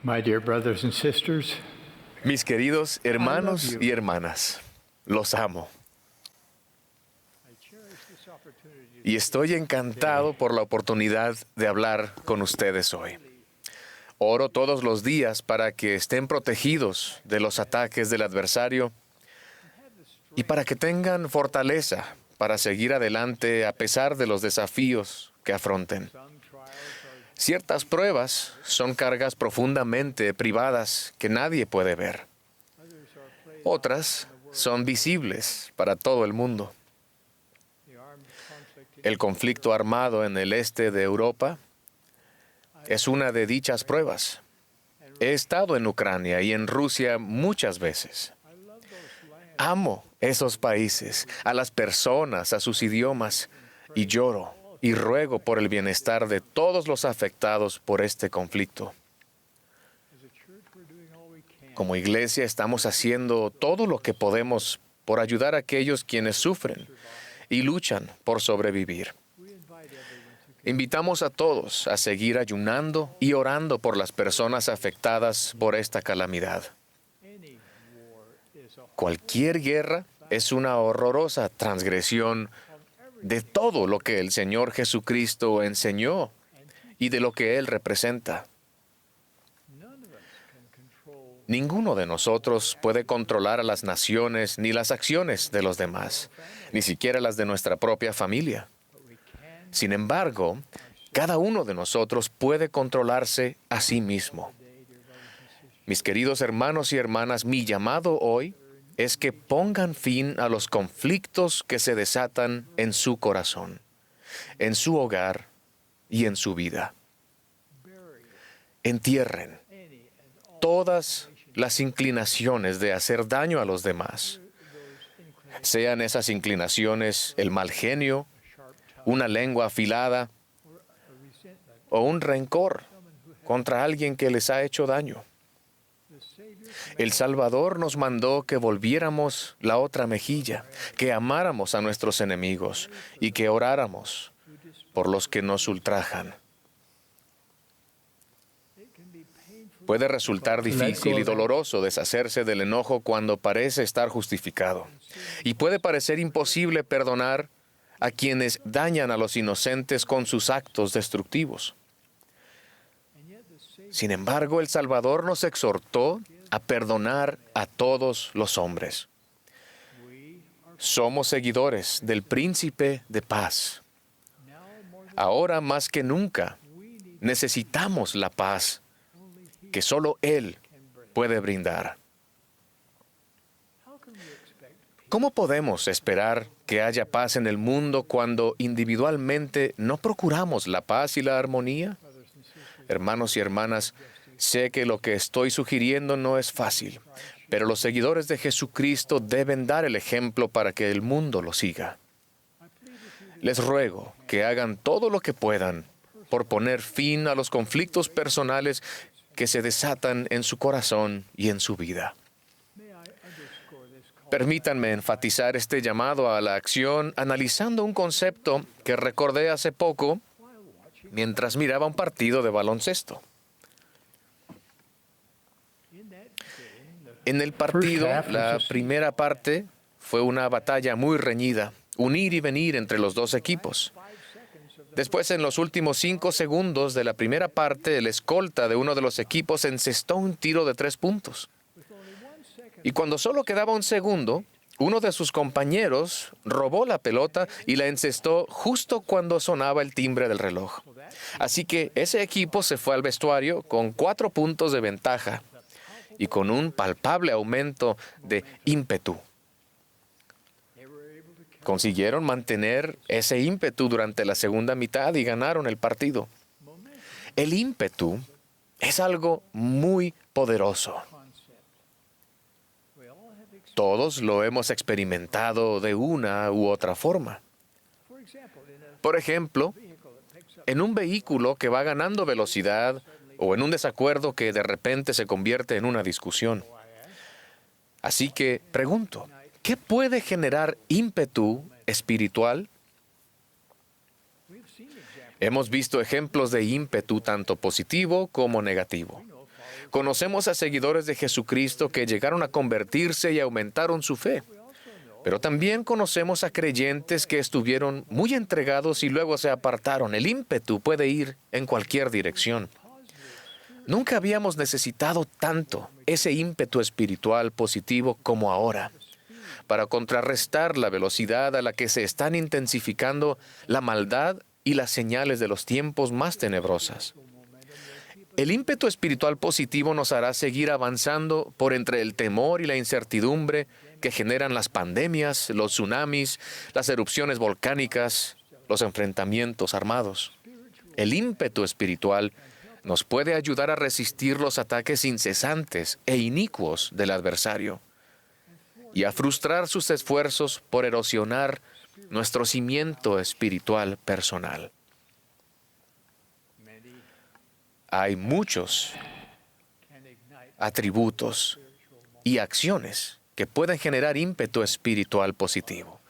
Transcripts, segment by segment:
My dear brothers and sisters, Mis queridos hermanos y hermanas, los amo. Y estoy encantado por la oportunidad de hablar con ustedes hoy. Oro todos los días para que estén protegidos de los ataques del adversario y para que tengan fortaleza para seguir adelante a pesar de los desafíos que afronten. Ciertas pruebas son cargas profundamente privadas que nadie puede ver. Otras son visibles para todo el mundo. El conflicto armado en el este de Europa es una de dichas pruebas. He estado en Ucrania y en Rusia muchas veces. Amo esos países, a las personas, a sus idiomas, y lloro y ruego por el bienestar de todos los afectados por este conflicto. Como iglesia estamos haciendo todo lo que podemos por ayudar a aquellos quienes sufren y luchan por sobrevivir. Invitamos a todos a seguir ayunando y orando por las personas afectadas por esta calamidad. Cualquier guerra es una horrorosa transgresión de todo lo que el Señor Jesucristo enseñó y de lo que Él representa. Ninguno de nosotros puede controlar a las naciones ni las acciones de los demás, ni siquiera las de nuestra propia familia. Sin embargo, cada uno de nosotros puede controlarse a sí mismo. Mis queridos hermanos y hermanas, mi llamado hoy es que pongan fin a los conflictos que se desatan en su corazón, en su hogar y en su vida. Entierren todas las inclinaciones de hacer daño a los demás. Sean esas inclinaciones el mal genio, una lengua afilada o un rencor contra alguien que les ha hecho daño. El Salvador nos mandó que volviéramos la otra mejilla, que amáramos a nuestros enemigos y que oráramos por los que nos ultrajan. Puede resultar difícil y doloroso deshacerse del enojo cuando parece estar justificado. Y puede parecer imposible perdonar a quienes dañan a los inocentes con sus actos destructivos. Sin embargo, el Salvador nos exhortó a perdonar a todos los hombres. Somos seguidores del Príncipe de Paz. Ahora más que nunca, necesitamos la paz que solo Él puede brindar. ¿Cómo podemos esperar que haya paz en el mundo cuando individualmente no procuramos la paz y la armonía? Hermanos y hermanas, sé que lo que estoy sugiriendo no es fácil, pero los seguidores de Jesucristo deben dar el ejemplo para que el mundo lo siga. Les ruego que hagan todo lo que puedan por poner fin a los conflictos personales que se desatan en su corazón y en su vida. Permítanme enfatizar este llamado a la acción analizando un concepto que recordé hace poco mientras miraba un partido de baloncesto. En el partido, la primera parte fue una batalla muy reñida, un ir y venir entre los dos equipos. Después, en los últimos 5 segundos de la primera parte, el escolta de uno de los equipos encestó un tiro de 3 puntos. Y cuando solo quedaba un segundo, uno de sus compañeros robó la pelota y la encestó justo cuando sonaba el timbre del reloj. Así que ese equipo se fue al vestuario con 4 puntos de ventaja y con un palpable aumento de ímpetu. Consiguieron mantener ese ímpetu durante la segunda mitad y ganaron el partido. El ímpetu es algo muy poderoso. Todos lo hemos experimentado de una u otra forma. Por ejemplo, en un vehículo que va ganando velocidad o en un desacuerdo que de repente se convierte en una discusión. Así que pregunto, ¿qué puede generar ímpetu espiritual? Hemos visto ejemplos de ímpetu tanto positivo como negativo. Conocemos a seguidores de Jesucristo que llegaron a convertirse y aumentaron su fe. Pero también conocemos a creyentes que estuvieron muy entregados y luego se apartaron. El ímpetu puede ir en cualquier dirección. Nunca habíamos necesitado tanto ese ímpetu espiritual positivo como ahora, para contrarrestar la velocidad a la que se están intensificando la maldad y las señales de los tiempos más tenebrosas. El ímpetu espiritual positivo nos hará seguir avanzando por entre el temor y la incertidumbre que generan las pandemias, los tsunamis, las erupciones volcánicas, los enfrentamientos armados. El ímpetu espiritual nos puede ayudar a resistir los ataques incesantes e inicuos del adversario y a frustrar sus esfuerzos por erosionar nuestro cimiento espiritual personal. Hay muchos atributos y acciones que pueden generar ímpetu espiritual positivo.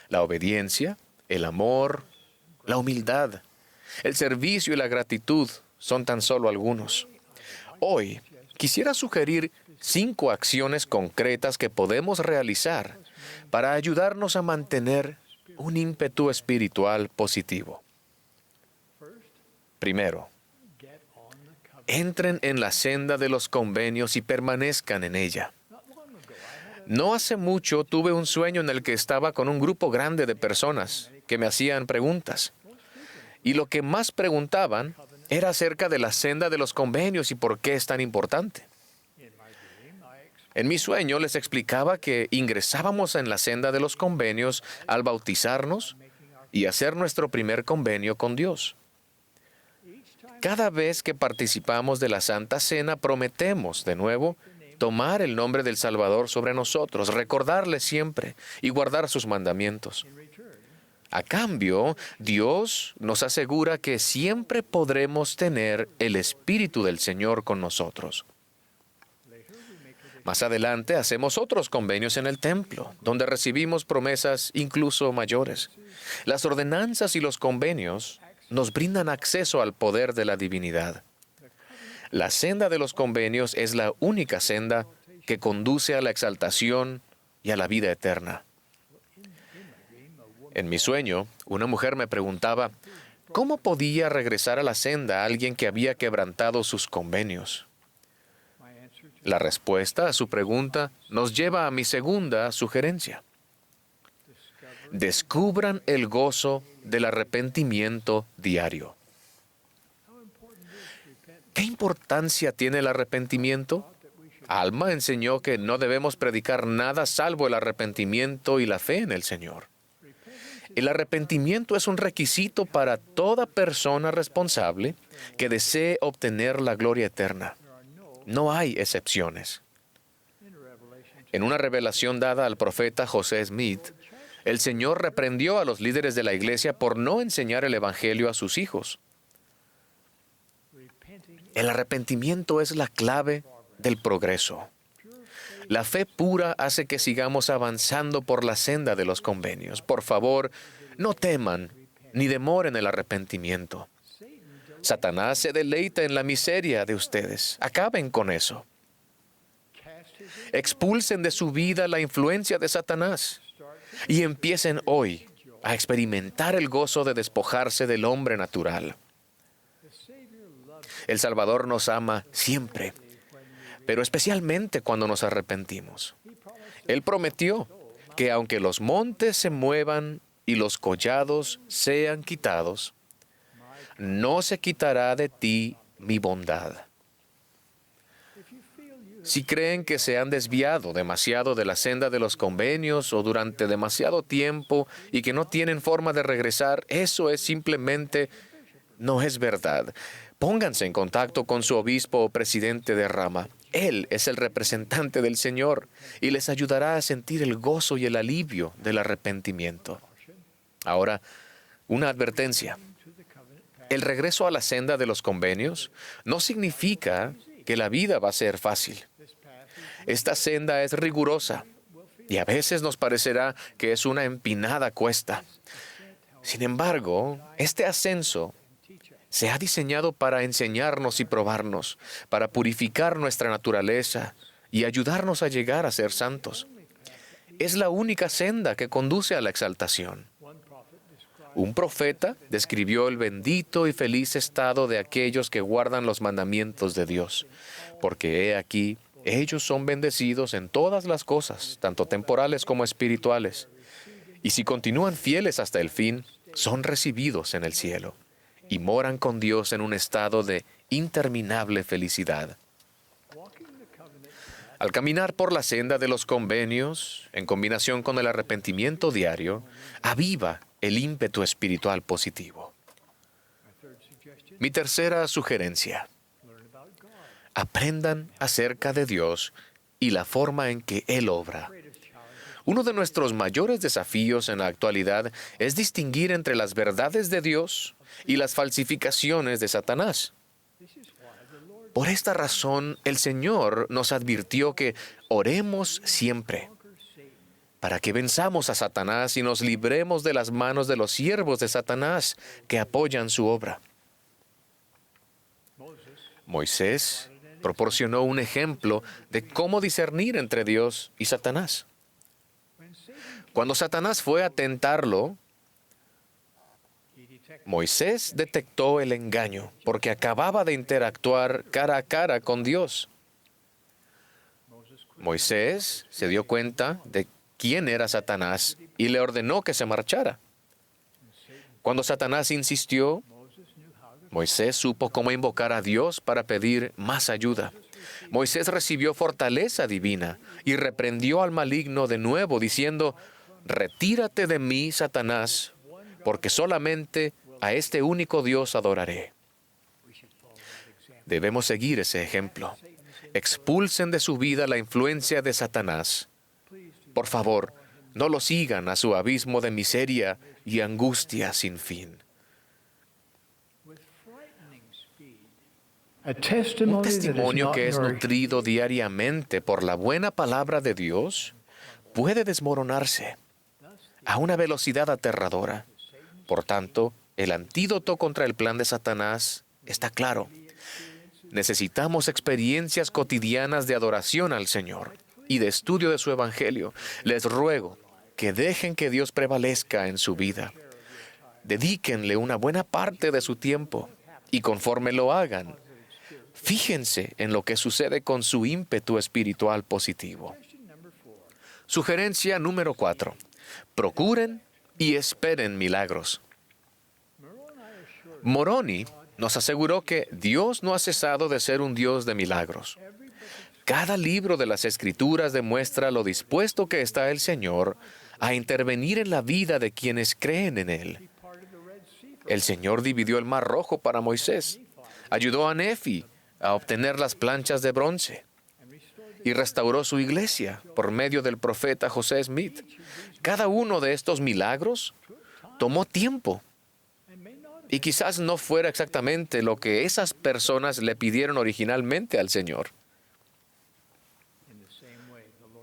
La obediencia, el amor, la humildad, el servicio y la gratitud son tan solo algunos. Hoy quisiera sugerir 5 acciones concretas que podemos realizar para ayudarnos a mantener un ímpetu espiritual positivo. Primero, entren en la senda de los convenios y permanezcan en ella. No hace mucho tuve un sueño en el que estaba con un grupo grande de personas que me hacían preguntas. Y lo que más preguntaban era acerca de la senda de los convenios y por qué es tan importante. En mi sueño les explicaba que ingresábamos en la senda de los convenios al bautizarnos y hacer nuestro primer convenio con Dios. Cada vez que participamos de la Santa Cena, prometemos, de nuevo, tomar el nombre del Salvador sobre nosotros, recordarle siempre y guardar sus mandamientos. A cambio, Dios nos asegura que siempre podremos tener el Espíritu del Señor con nosotros. Más adelante hacemos otros convenios en el templo, donde recibimos promesas incluso mayores. Las ordenanzas y los convenios nos brindan acceso al poder de la divinidad. La senda de los convenios es la única senda que conduce a la exaltación y a la vida eterna. En mi sueño, una mujer me preguntaba, ¿cómo podía regresar a la senda alguien que había quebrantado sus convenios? La respuesta a su pregunta nos lleva a mi segunda sugerencia. Descubran el gozo del arrepentimiento diario. ¿Qué importancia tiene el arrepentimiento? Alma enseñó que no debemos predicar nada salvo el arrepentimiento y la fe en el Señor. El arrepentimiento es un requisito para toda persona responsable que desee obtener la gloria eterna. No hay excepciones. En una revelación dada al profeta José Smith, el Señor reprendió a los líderes de la iglesia por no enseñar el Evangelio a sus hijos. El arrepentimiento es la clave del progreso. La fe pura hace que sigamos avanzando por la senda de los convenios. Por favor, no teman ni demoren el arrepentimiento. Satanás se deleita en la miseria de ustedes. Acaben con eso. Expulsen de su vida la influencia de Satanás y empiecen hoy a experimentar el gozo de despojarse del hombre natural. El Salvador nos ama siempre, pero especialmente cuando nos arrepentimos. Él prometió que aunque los montes se muevan y los collados sean quitados, no se quitará de ti mi bondad. Si creen que se han desviado demasiado de la senda de los convenios o durante demasiado tiempo y que no tienen forma de regresar, eso es simplemente no es verdad. Pónganse en contacto con su obispo o presidente de rama. Él es el representante del Señor y les ayudará a sentir el gozo y el alivio del arrepentimiento. Ahora, una advertencia. El regreso a la senda de los convenios no significa que la vida va a ser fácil. Esta senda es rigurosa y a veces nos parecerá que es una empinada cuesta. Sin embargo, este ascenso se ha diseñado para enseñarnos y probarnos, para purificar nuestra naturaleza y ayudarnos a llegar a ser santos. Es la única senda que conduce a la exaltación. Un profeta describió el bendito y feliz estado de aquellos que guardan los mandamientos de Dios, porque he aquí, ellos son bendecidos en todas las cosas, tanto temporales como espirituales, y si continúan fieles hasta el fin, son recibidos en el cielo, y moran con Dios en un estado de interminable felicidad. Al caminar por la senda de los convenios, en combinación con el arrepentimiento diario, aviva el ímpetu espiritual positivo. Mi tercera sugerencia: aprendan acerca de Dios y la forma en que Él obra. Uno de nuestros mayores desafíos en la actualidad es distinguir entre las verdades de Dios y las falsificaciones de Satanás. Por esta razón, el Señor nos advirtió que oremos siempre, para que venzamos a Satanás y nos libremos de las manos de los siervos de Satanás que apoyan su obra. Moisés proporcionó un ejemplo de cómo discernir entre Dios y Satanás. Cuando Satanás fue a tentarlo, Moisés detectó el engaño porque acababa de interactuar cara a cara con Dios. Moisés se dio cuenta de quién era Satanás y le ordenó que se marchara. Cuando Satanás insistió, Moisés supo cómo invocar a Dios para pedir más ayuda. Moisés recibió fortaleza divina y reprendió al maligno de nuevo, diciendo: «Retírate de mí, Satanás, porque solamente a este único Dios adoraré». Debemos seguir ese ejemplo. Expulsen de su vida la influencia de Satanás. Por favor, no lo sigan a su abismo de miseria y angustia sin fin. Un testimonio que es nutrido diariamente por la buena palabra de Dios puede desmoronarse a una velocidad aterradora. Por tanto, el antídoto contra el plan de Satanás está claro. Necesitamos experiencias cotidianas de adoración al Señor y de estudio de su Evangelio. Les ruego que dejen que Dios prevalezca en su vida. Dedíquenle una buena parte de su tiempo y conforme lo hagan, fíjense en lo que sucede con su ímpetu espiritual positivo. Sugerencia número 4. Procuren y esperen milagros. Moroni nos aseguró que Dios no ha cesado de ser un Dios de milagros. Cada libro de las Escrituras demuestra lo dispuesto que está el Señor a intervenir en la vida de quienes creen en Él. El Señor dividió el Mar Rojo para Moisés, ayudó a Nefi a obtener las planchas de bronce y restauró su iglesia por medio del profeta José Smith. Cada uno de estos milagros tomó tiempo y quizás no fuera exactamente lo que esas personas le pidieron originalmente al Señor.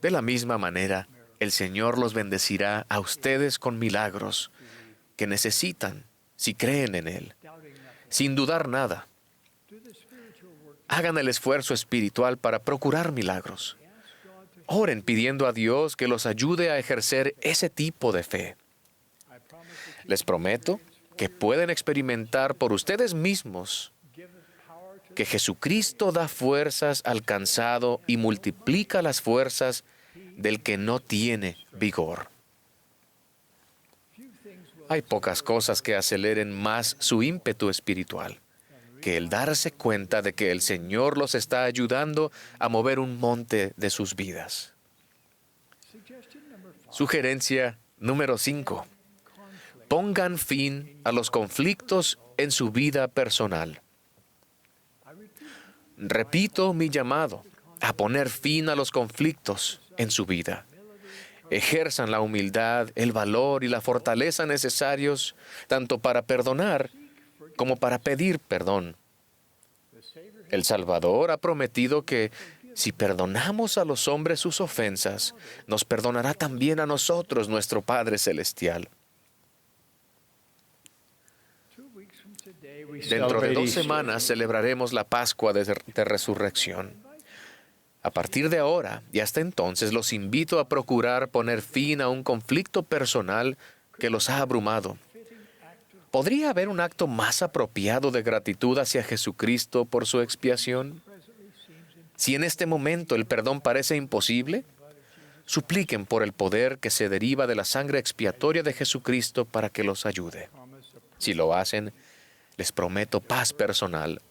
De la misma manera, el Señor los bendecirá a ustedes con milagros que necesitan si creen en Él, sin dudar nada. Hagan el esfuerzo espiritual para procurar milagros. Oren pidiendo a Dios que los ayude a ejercer ese tipo de fe. Les prometo que pueden experimentar por ustedes mismos que Jesucristo da fuerzas al cansado y multiplica las fuerzas del que no tiene vigor. Hay pocas cosas que aceleren más su ímpetu espiritual que el darse cuenta de que el Señor los está ayudando a mover un monte de sus vidas. Sugerencia número 5. Pongan fin a los conflictos en su vida personal. Repito mi llamado a poner fin a los conflictos en su vida. Ejerzan la humildad, el valor y la fortaleza necesarios tanto para perdonar como para pedir perdón. El Salvador ha prometido que si perdonamos a los hombres sus ofensas, nos perdonará también a nosotros nuestro Padre Celestial. Dentro de celebrate 2 Easter. semanas celebraremos la Pascua de Resurrección. A partir de ahora y hasta entonces los invito a procurar poner fin a un conflicto personal que los ha abrumado. ¿Podría haber un acto más apropiado de gratitud hacia Jesucristo por su expiación? Si en este momento el perdón parece imposible, supliquen por el poder que se deriva de la sangre expiatoria de Jesucristo para que los ayude. Si lo hacen, les prometo paz personal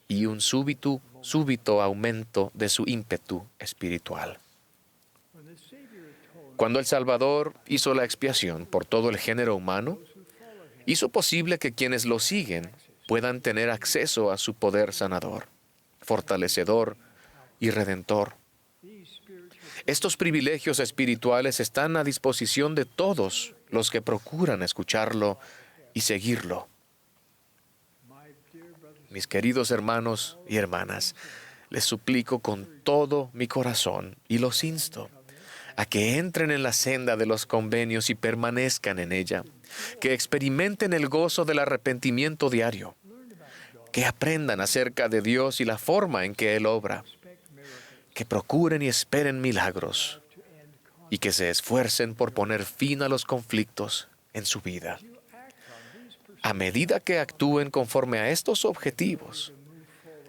y un súbito aumento de su ímpetu espiritual. Cuando el Salvador hizo la expiación por todo el género humano, hizo posible que quienes lo siguen puedan tener acceso a su poder sanador, fortalecedor y redentor. Estos privilegios espirituales están a disposición de todos los que procuran escucharlo y seguirlo. Mis queridos hermanos y hermanas, les suplico con todo mi corazón y los insto a que entren en la senda de los convenios y permanezcan en ella, que experimenten el gozo del arrepentimiento diario, que aprendan acerca de Dios y la forma en que Él obra, que procuren y esperen milagros y que se esfuercen por poner fin a los conflictos en su vida. A medida que actúen conforme a estos objetivos,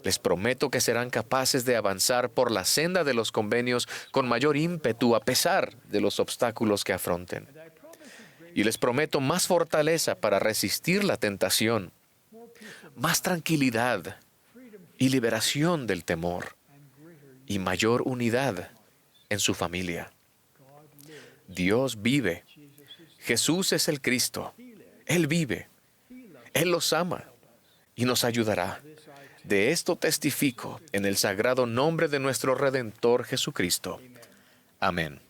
les prometo que serán capaces de avanzar por la senda de los convenios con mayor ímpetu a pesar de los obstáculos que afronten. Y les prometo más fortaleza para resistir la tentación, más tranquilidad y liberación del temor, y mayor unidad en su familia. Dios vive. Jesús es el Cristo. Él vive. Él los ama y nos ayudará. De esto testifico en el sagrado nombre de nuestro Redentor Jesucristo. Amén.